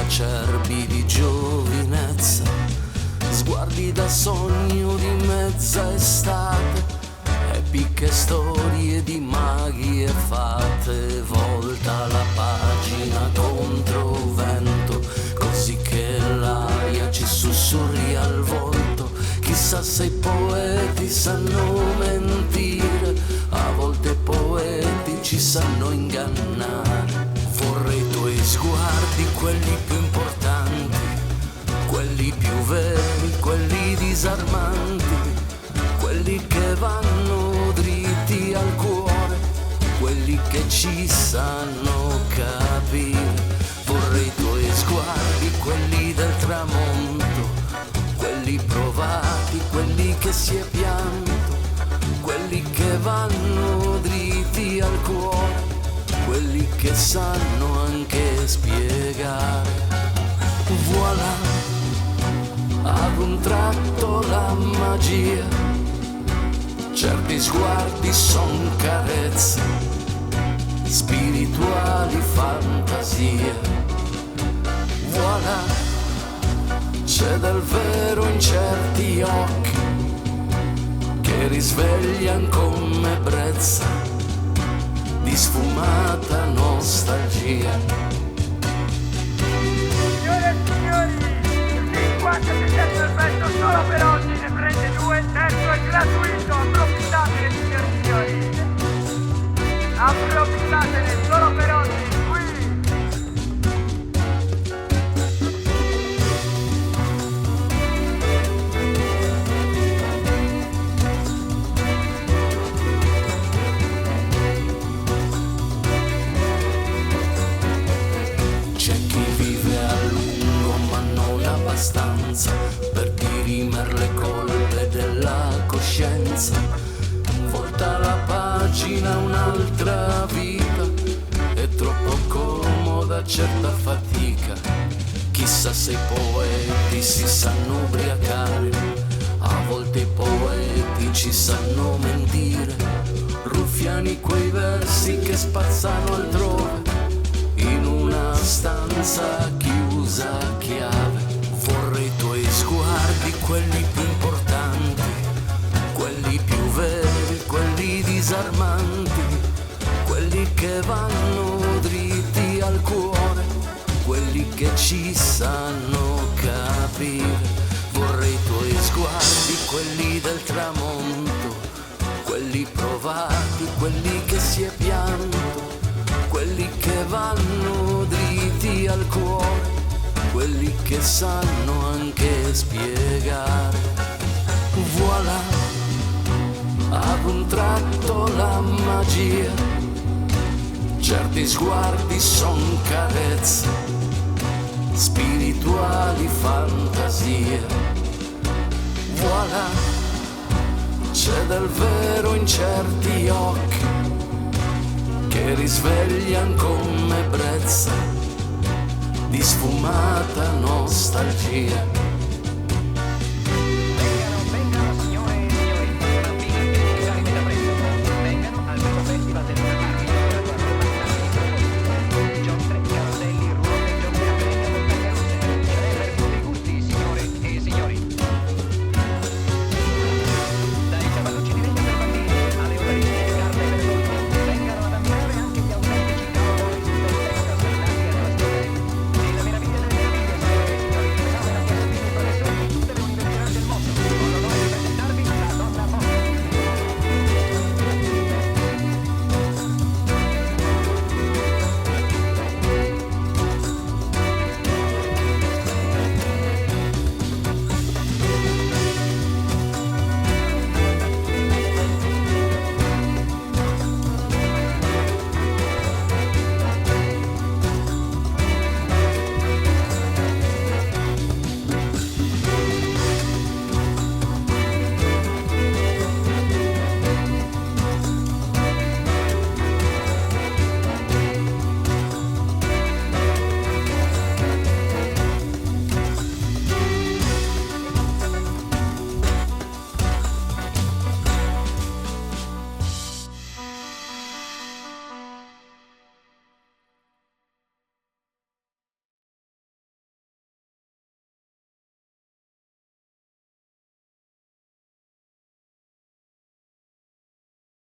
acerbi di giovinezza, sguardi da sogno di mezza estate, epiche storie di maghi e fate. Volta la pagina contro vento, così che l'aria ci sussurri al volto. Chissà se i poeti sanno mentire, a volte i poeti ci sanno ingannare. Vorrei i tuoi sguardi, quelli più importanti, quelli più veri, quelli disarmanti, quelli che vanno dritti al cuore, quelli che ci sanno capire. Vorrei i tuoi sguardi, quelli del tramonto, quelli provati, quelli che si è pianto, quelli che vanno dritti al cuore, quelli che sanno anche spiegare. Voilà, ad un tratto la magia, certi sguardi son carezze, spirituali fantasie. Voilà, c'è del vero in certi occhi che risveglian come ebbrezza di sfumata nostalgia. Signore e signori, il 50% del prezzo solo per oggi, ne prende 2, terzo è gratuito, approfittatene signore e signori. Approfittatene solo per oggi, qui. Per dirimere le colpe della coscienza, volta la pagina un'altra vita, è troppo comoda certa fatica. Chissà se i poeti si sanno ubriacare, a volte i poeti ci sanno mentire, ruffiani quei versi che spazzano altrove, in una stanza chiusa a chiave. Vorrei i tuoi sguardi, quelli più importanti, quelli più veri, quelli disarmanti, quelli che vanno dritti al cuore, quelli che ci sanno capire. Vorrei i tuoi sguardi, quelli del tramonto, quelli provati, quelli che si è pianto, quelli che vanno dritti al cuore, quelli che sanno anche spiegare. Voilà, ad un tratto la magia, certi sguardi son carezze, spirituali fantasie. Voilà, c'è del vero in certi occhi che risveglian come ebbrezza di sfumata nostalgia.